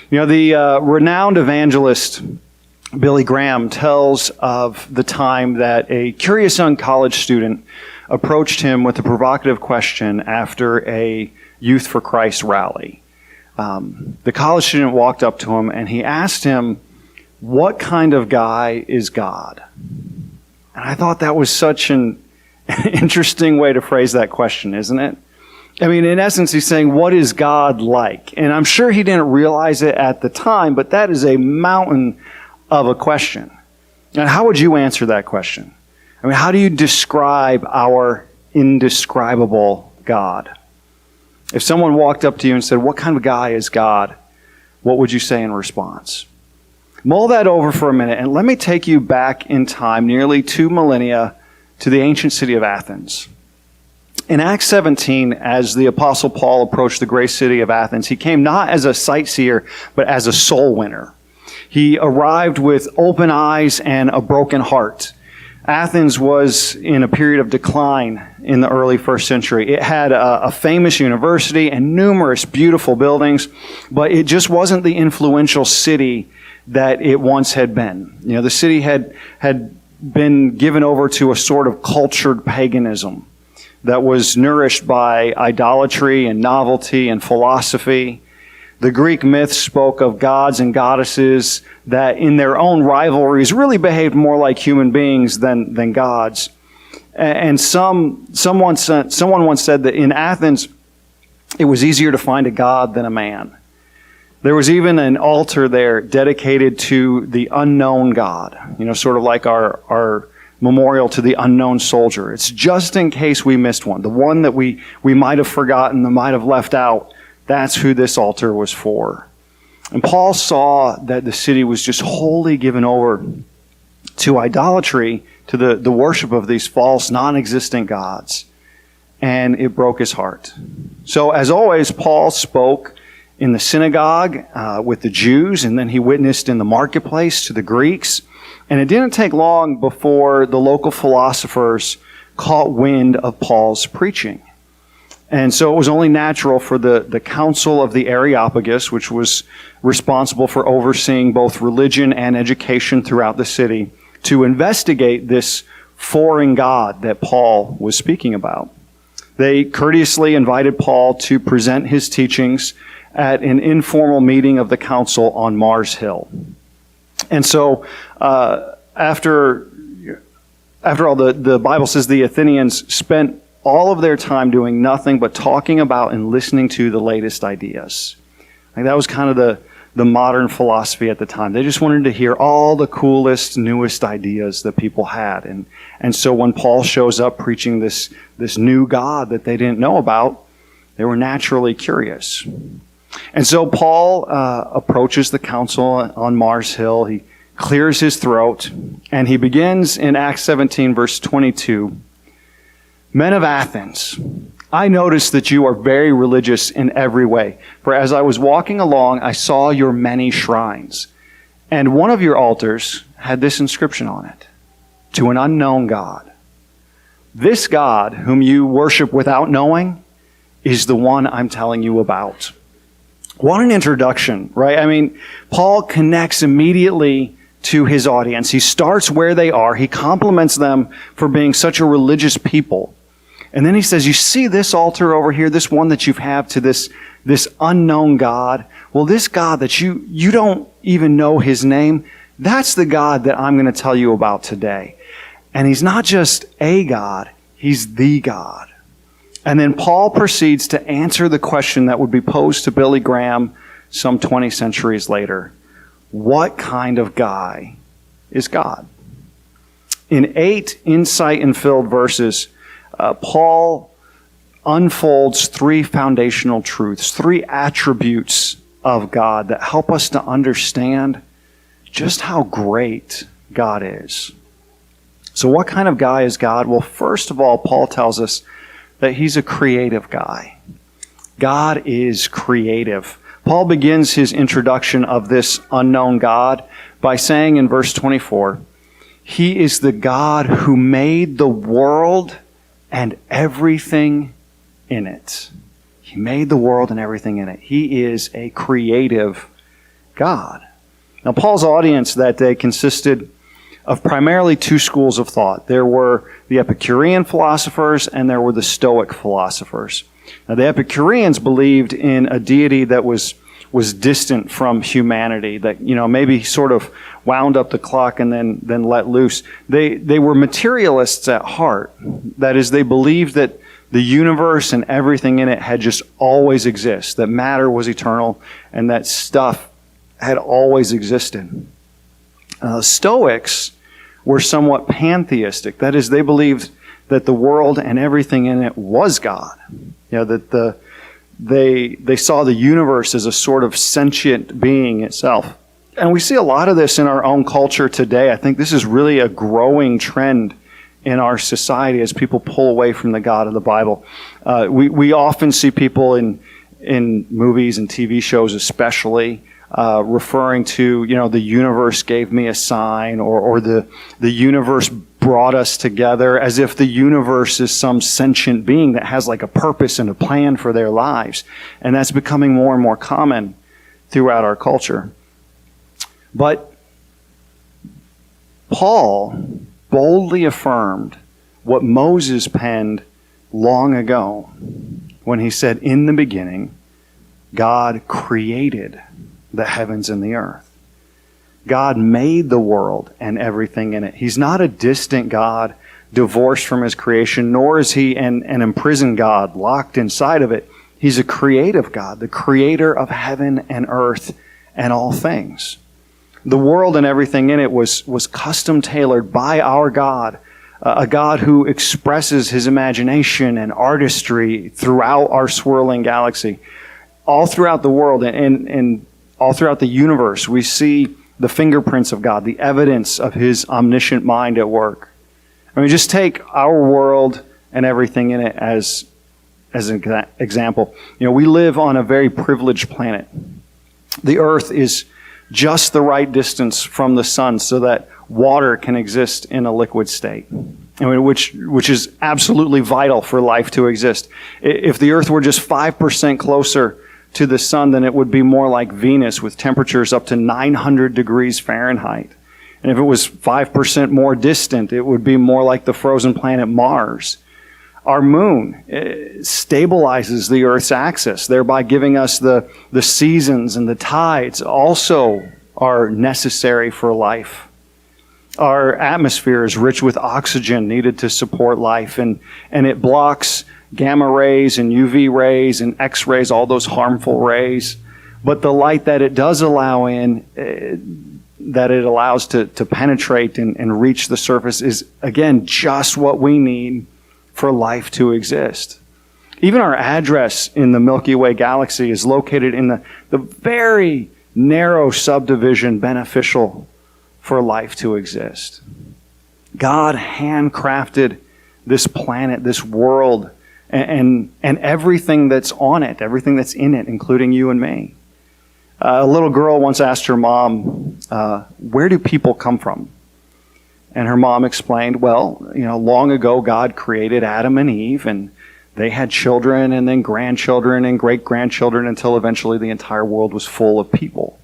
You know, the renowned evangelist Billy Graham tells of the time that a curious young college student approached him with a provocative question after a Youth for Christ rally. The college student walked up to him and he asked him, "What kind of guy is God?" And I thought that was such an interesting way to phrase that question, isn't it? I mean, in essence, he's saying, what is God like? And I'm sure he didn't realize it at the time, but that is a mountain of a question. And how would you answer that question? I mean, how do you describe our indescribable God? If someone walked up to you and said, "What kind of guy is God?" what would you say in response? Mull that over for a minute, and let me take you back in time, nearly 2 millennia, to the ancient city of Athens. In Acts 17, as the Apostle Paul approached the great city of Athens, he came not as a sightseer, but as a soul winner. He arrived with open eyes and a broken heart. Athens was in a period of decline in the early first century. It had a famous university and numerous beautiful buildings, but it just wasn't the influential city that it once had been. You know, the city had been given over to a sort of cultured paganism that was nourished by idolatry and novelty and philosophy. The Greek myths spoke of gods and goddesses that in their own rivalries really behaved more like human beings than gods. And someone once said that in Athens, it was easier to find a god than a man. There was even an altar there dedicated to the unknown God, you know, sort of like our memorial to the unknown soldier. It's just in case we missed one, the one that we might have forgotten, that might have left out. That's who this altar was for. And Paul saw that the city was just wholly given over to idolatry, to the worship of these false, non-existent gods. And it broke his heart. So as always, Paul spoke in the synagogue with the Jews, and then he witnessed in the marketplace to the Greeks. And it didn't take long before the local philosophers caught wind of Paul's preaching. And so it was only natural for the Council of the Areopagus, which was responsible for overseeing both religion and education throughout the city, to investigate this foreign god that Paul was speaking about. They courteously invited Paul to present his teachings at an informal meeting of the council on Mars Hill. And so after all, the Bible says the Athenians spent all of their time doing nothing but talking about and listening to the latest ideas. Like that was kind of the modern philosophy at the time. They just wanted to hear all the coolest, newest ideas that people had. And so when Paul shows up preaching this new God that they didn't know about, they were naturally curious. And so Paul approaches the council on Mars Hill. He clears his throat, and he begins in Acts 17, verse 22. "Men of Athens, I notice that you are very religious in every way. For as I was walking along, I saw your many shrines. And one of your altars had this inscription on it: to an unknown God. This God, whom you worship without knowing, is the one I'm telling you about." What an introduction, right? I mean, Paul connects immediately to his audience. He starts where they are. He compliments them for being such a religious people. And then he says, you see this altar over here, this one that you have to this unknown God? Well, this God that you don't even know his name, that's the God that I'm going to tell you about today. And he's not just a God, he's the God. And then Paul proceeds to answer the question that would be posed to Billy Graham some 20 centuries later. What kind of guy is God? In 8 insight and filled verses, Paul unfolds 3 foundational truths, 3 attributes of God that help us to understand just how great God is. So what kind of guy is God? Well, first of all, Paul tells us that he's a creative guy. God is creative. Paul begins his introduction of this unknown God by saying in verse 24, he is the God who made the world and everything in it. He made the world and everything in it. He is a creative God. Now, Paul's audience that day consisted of primarily two schools of thought. There were the Epicurean philosophers and there were the Stoic philosophers. Now, the Epicureans believed in a deity that was distant from humanity, that, maybe sort of wound up the clock and then let loose. They were materialists at heart. That is, they believed that the universe and everything in it had just always existed, that matter was eternal, and that stuff had always existed. Stoics were somewhat pantheistic. That is, they believed that the world and everything in it was God. That they saw the universe as a sort of sentient being itself. And we see a lot of this in our own culture today. I think this is really a growing trend in our society as people pull away from the God of the Bible. We often see people in movies and TV shows especially referring to, the universe gave me a sign, or the universe brought us together, as if the universe is some sentient being that has like a purpose and a plan for their lives. And that's becoming more and more common throughout our culture. But Paul boldly affirmed what Moses penned long ago when he said, "In the beginning, God created the heavens and the earth." God made the world and everything in it. He's not a distant God divorced from his creation, nor is he an imprisoned God locked inside of it. He's a creative God, the creator of heaven and earth and all things. The world and everything in it was custom tailored by our God, a God who expresses his imagination and artistry throughout our swirling galaxy. All throughout the world and all throughout the universe, we see the fingerprints of God, the evidence of his omniscient mind at work. I mean, just take our world and everything in it as an example. We live on a very privileged planet. The earth is just the right distance from the sun so that water can exist in a liquid state, which is absolutely vital for life to exist. If the earth were just 5% closer to the sun, then it would be more like Venus with temperatures up to 900 degrees Fahrenheit. And if it was 5% more distant, it would be more like the frozen planet Mars. Our moon stabilizes the Earth's axis, thereby giving us the seasons, and the tides also are necessary for life. Our atmosphere is rich with oxygen needed to support life, and it blocks gamma rays and UV rays and X-rays, all those harmful rays. But the light that it does allow in, that it allows to penetrate and reach the surface, is, again, just what we need for life to exist. Even our address in the Milky Way galaxy is located in the very narrow subdivision beneficial for life to exist. God handcrafted this planet, this world, and everything that's on it, everything that's in it, including you and me. A little girl once asked her mom, where do people come from? And her mom explained, well, long ago God created Adam and Eve, and they had children and then grandchildren and great-grandchildren until eventually the entire world was full of people.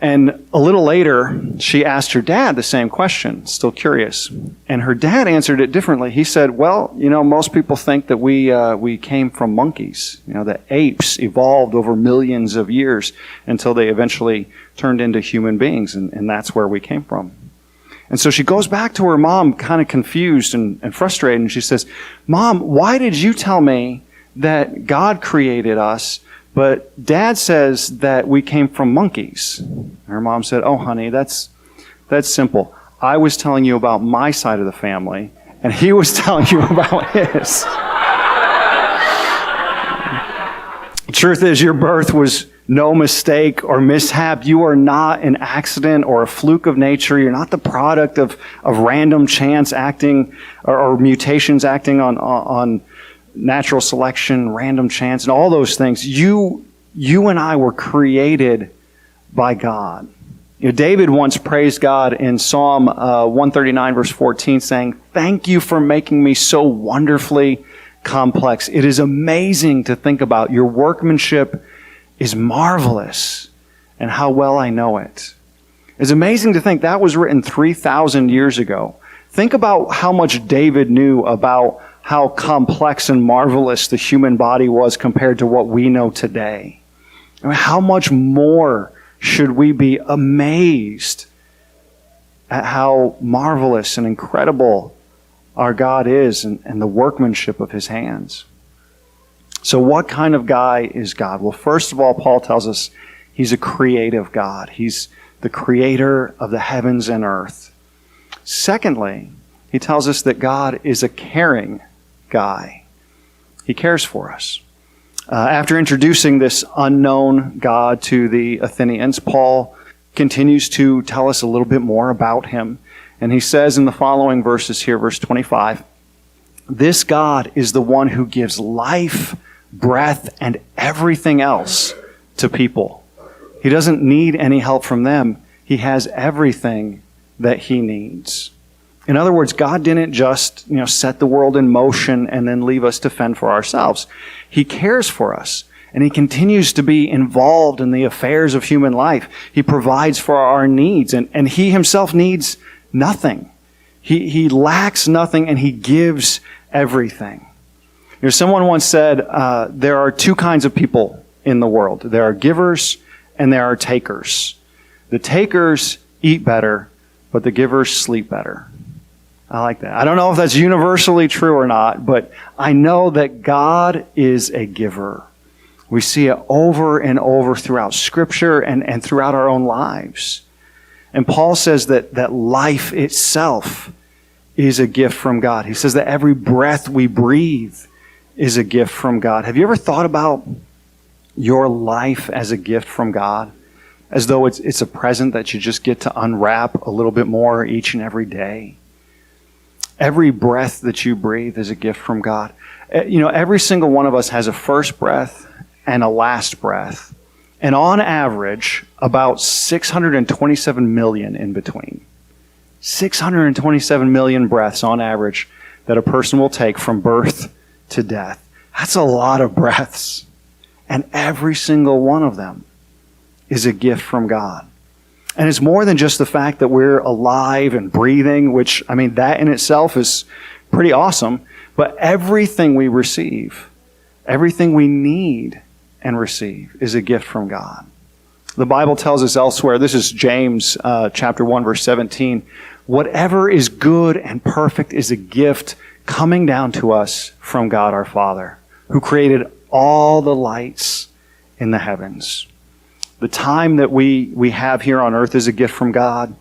And a little later, she asked her dad the same question, still curious. And her dad answered it differently. He said, well, most people think that we came from monkeys. That apes evolved over millions of years until they eventually turned into human beings, and that's where we came from. And so she goes back to her mom, kind of confused and frustrated, and she says, Mom, why did you tell me that God created us, but Dad says that we came from monkeys? And her mom said, oh, honey, that's simple. I was telling you about my side of the family, and he was telling you about his. The truth is, your birth was no mistake or mishap. You are not an accident or a fluke of nature. You're not the product of random chance acting or mutations acting on natural selection, random chance, and all those things. You and I were created by God. David once praised God in Psalm 139, verse 14, saying, "Thank you for making me so wonderfully complex. It is amazing to think about. Your workmanship is marvelous." and how well I know it. It's amazing to think that was written 3,000 years ago. Think about how much David knew about how complex and marvelous the human body was compared to what we know today. I mean, how much more should we be amazed at how marvelous and incredible our God is and the workmanship of his hands. So what kind of guy is God? Well, first of all, Paul tells us he's a creative God. He's the creator of the heavens and earth. Secondly, he tells us that God is a caring guy. He cares for us. After introducing this unknown God to the Athenians, Paul continues to tell us a little bit more about him. And he says in the following verses here, verse 25, "This God is the one who gives life, breath, and everything else to people." He doesn't need any help from them. He has everything that he needs. In other words, God didn't just, set the world in motion and then leave us to fend for ourselves. He cares for us, and he continues to be involved in the affairs of human life. He provides for our needs, and he himself needs nothing. He lacks nothing, and he gives everything. Someone once said, there are two kinds of people in the world. There are givers and there are takers. The takers eat better, but the givers sleep better. I like that. I don't know if that's universally true or not, but I know that God is a giver. We see it over and over throughout Scripture and throughout our own lives. And Paul says that life itself is a gift from God. He says that every breath we breathe is a gift from God. Have you ever thought about your life as a gift from God? As though it's a present that you just get to unwrap a little bit more each and every day? Every breath that you breathe is a gift from God. Every single one of us has a first breath and a last breath. And on average, about 627 million in between. 627 million breaths on average that a person will take from birth to death. That's a lot of breaths. And every single one of them is a gift from God. And it's more than just the fact that we're alive and breathing, which, that in itself is pretty awesome. But everything we receive, everything we need and receive is a gift from God. The Bible tells us elsewhere, this is James chapter 1, verse 17, "Whatever is good and perfect is a gift coming down to us from God our Father, who created all the lights in the heavens." The time that we have here on earth is a gift from God.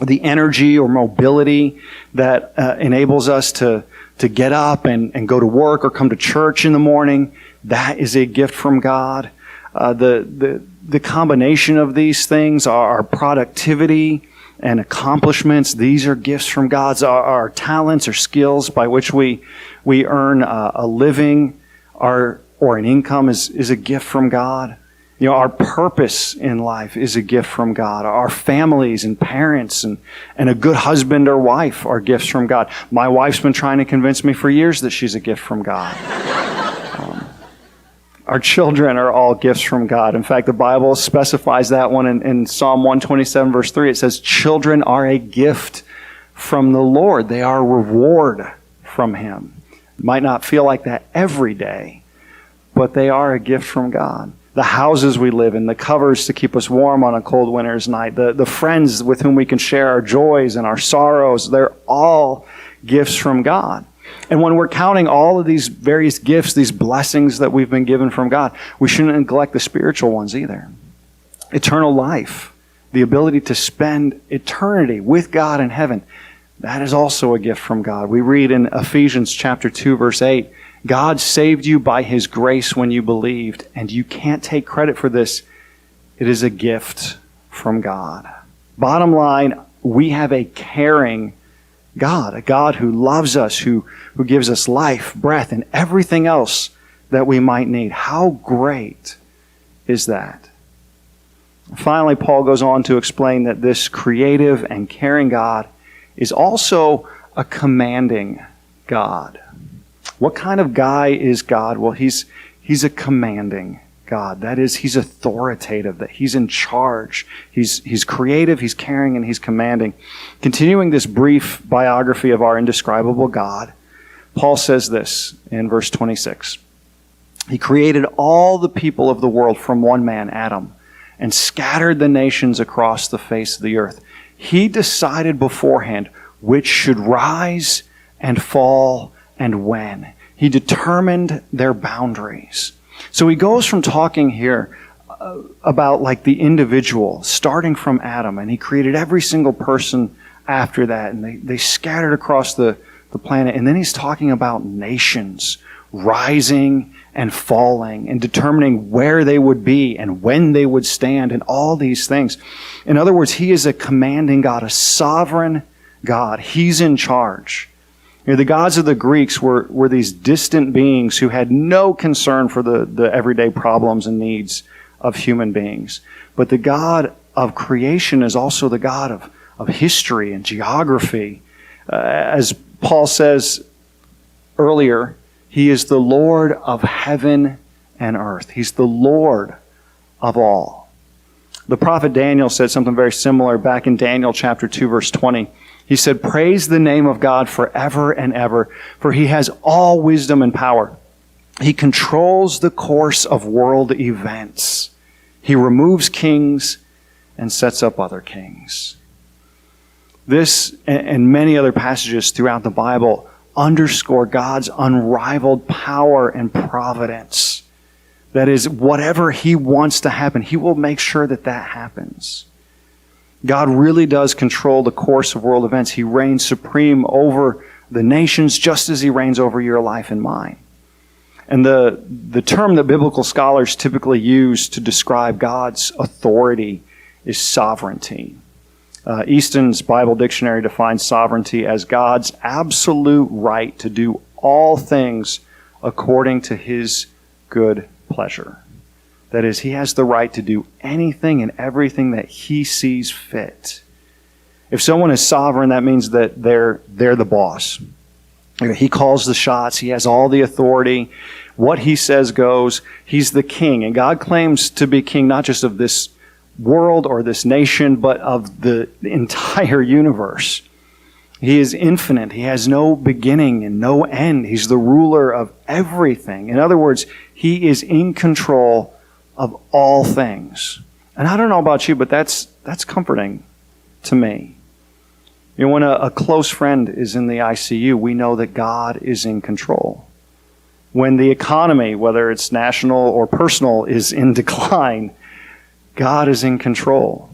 The energy or mobility that enables us to get up and go to work or come to church in the morning, that is a gift from God. The combination of these things, our productivity and accomplishments, these are gifts from God. Our talents or skills by which we earn a living or an income is a gift from God. Our purpose in life is a gift from God. Our families and parents and a good husband or wife are gifts from God. My wife's been trying to convince me for years that she's a gift from God. Our children are all gifts from God. In fact, the Bible specifies that one in Psalm 127, verse 3. It says, "Children are a gift from the Lord. They are a reward from Him." It might not feel like that every day, but they are a gift from God. The houses we live in, the covers to keep us warm on a cold winter's night, the friends with whom we can share our joys and our sorrows, they're all gifts from God. And when we're counting all of these various gifts, these blessings that we've been given from God, we shouldn't neglect the spiritual ones either. Eternal life, the ability to spend eternity with God in heaven, that is also a gift from God. We read in Ephesians chapter 2, verse 8, "God saved you by His grace when you believed, and you can't take credit for this. It is a gift from God." Bottom line, we have a caring God, a God who loves us, who gives us life, breath, and everything else that we might need. How great is that? Finally, Paul goes on to explain that this creative and caring God is also a commanding God. What kind of guy is God? Well, he's a commanding God. That is, he's authoritative, that he's in charge. He's creative, he's caring, and he's commanding. Continuing this brief biography of our indescribable God, Paul says this in verse 26. He created all the people of the world from one man, Adam, and scattered the nations across the face of the earth. He decided beforehand which should rise and fall and when. He determined their boundaries. So he goes from talking here about like the individual, starting from Adam, and he created every single person after that, and they scattered across the planet. And then he's talking about nations rising and falling and determining where they would be and when they would stand and all these things. In other words, he is a commanding God, a sovereign God. He's in charge. You know, the gods of the Greeks were these distant beings who had no concern for the everyday problems and needs of human beings. But the God of creation is also the God of history and geography. As Paul says earlier, he is the Lord of heaven and earth. He's the Lord of all. The prophet Daniel said something very similar back in Daniel chapter 2, verse 20. He said, "Praise the name of God forever and ever, for he has all wisdom and power. He controls the course of world events. He removes kings and sets up other kings." This and many other passages throughout the Bible underscore God's unrivaled power and providence. That is, whatever he wants to happen, he will make sure that happens. God really does control the course of world events. He reigns supreme over the nations just as he reigns over your life and mine. And the term that biblical scholars typically use to describe God's authority is sovereignty. Easton's Bible Dictionary defines sovereignty as God's absolute right to do all things according to his good pleasure. That is, he has the right to do anything and everything that he sees fit. If someone is sovereign, that means that they're the boss. He calls the shots. He has all the authority. What he says goes. He's the king. And God claims to be king not just of this world or this nation, but of the entire universe. He is infinite. He has no beginning and no end. He's the ruler of everything. In other words, he is in control of all things. And I don't know about you, but that's comforting to me. You know, when a close friend is in the ICU, we know that God is in control. When the economy, whether it's national or personal, is in decline, God is in control.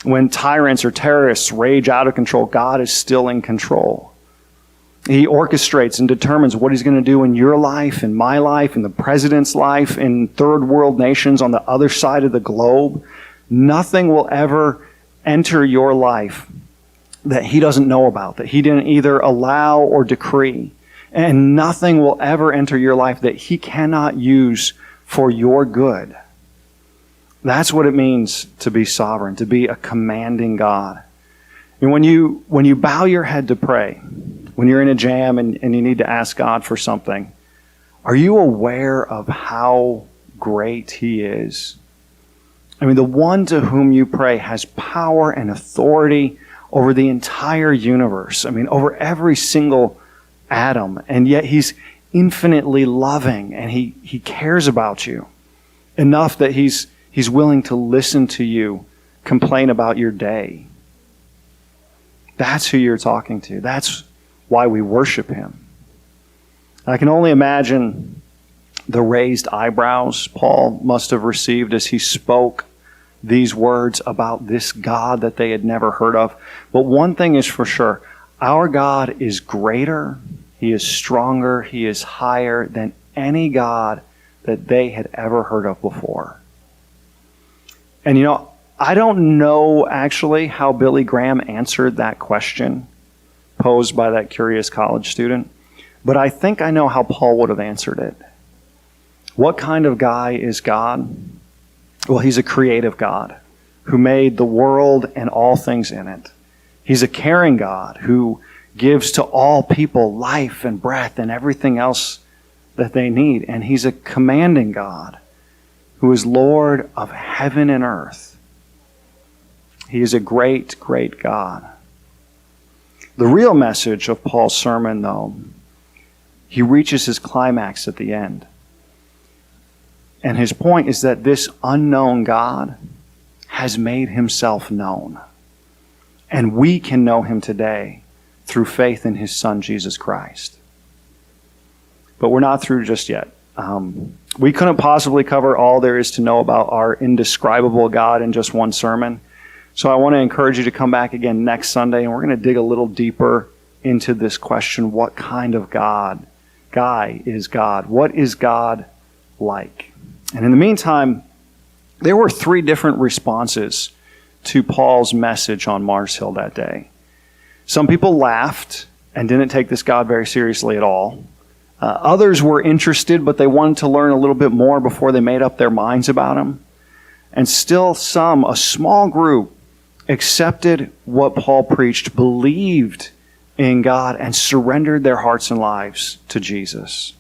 When tyrants or terrorists rage out of control, God is still in control. He orchestrates and determines what he's going to do in your life, in my life, in the president's life, in third world nations on the other side of the globe. Nothing will ever enter your life that he doesn't know about, that he didn't either allow or decree. And nothing will ever enter your life that he cannot use for your good. That's what it means to be sovereign, to be a commanding God. And when you bow your head to pray, when you're in a jam and you need to ask God for something, are you aware of how great he is? I mean, the one to whom you pray has power and authority over the entire universe. I mean, over every single atom. And yet he's infinitely loving and he cares about you enough that he's willing to listen to you complain about your day. That's who you're talking to. That's why we worship him. I can only imagine the raised eyebrows Paul must have received as he spoke these words about this God that they had never heard of. But one thing is for sure, our God is greater, he is stronger, he is higher than any God that they had ever heard of before. And you know, I don't know actually how Billy Graham answered that question posed by that curious college student, but I think I know how Paul would have answered it. What kind of guy is God? Well, he's a creative God who made the world and all things in it. He's a caring God who gives to all people life and breath and everything else that they need. And he's a commanding God who is Lord of heaven and earth. He is a great, great God. The real message of Paul's sermon, though, he reaches his climax at the end. And his point is that this unknown God has made himself known. And we can know him today through faith in his Son, Jesus Christ. But we're not through just yet. We couldn't possibly cover all there is to know about our indescribable God in just one sermon. So I want to encourage you to come back again next Sunday, and we're going to dig a little deeper into this question: what kind of guy is God? What is God like? And in the meantime, there were 3 different responses to Paul's message on Mars Hill that day. Some people laughed and didn't take this God very seriously at all. Others were interested, but they wanted to learn a little bit more before they made up their minds about him. And still some, a small group, accepted what Paul preached, believed in God, and surrendered their hearts and lives to Jesus.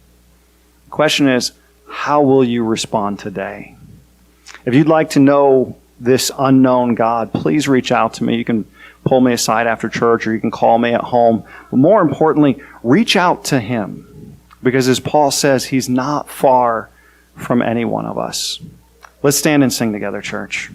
The question is, how will you respond today? If you'd like to know this unknown God, please reach out to me. You can pull me aside after church, or you can call me at home. But more importantly, reach out to him. Because as Paul says, he's not far from any one of us. Let's stand and sing together, church.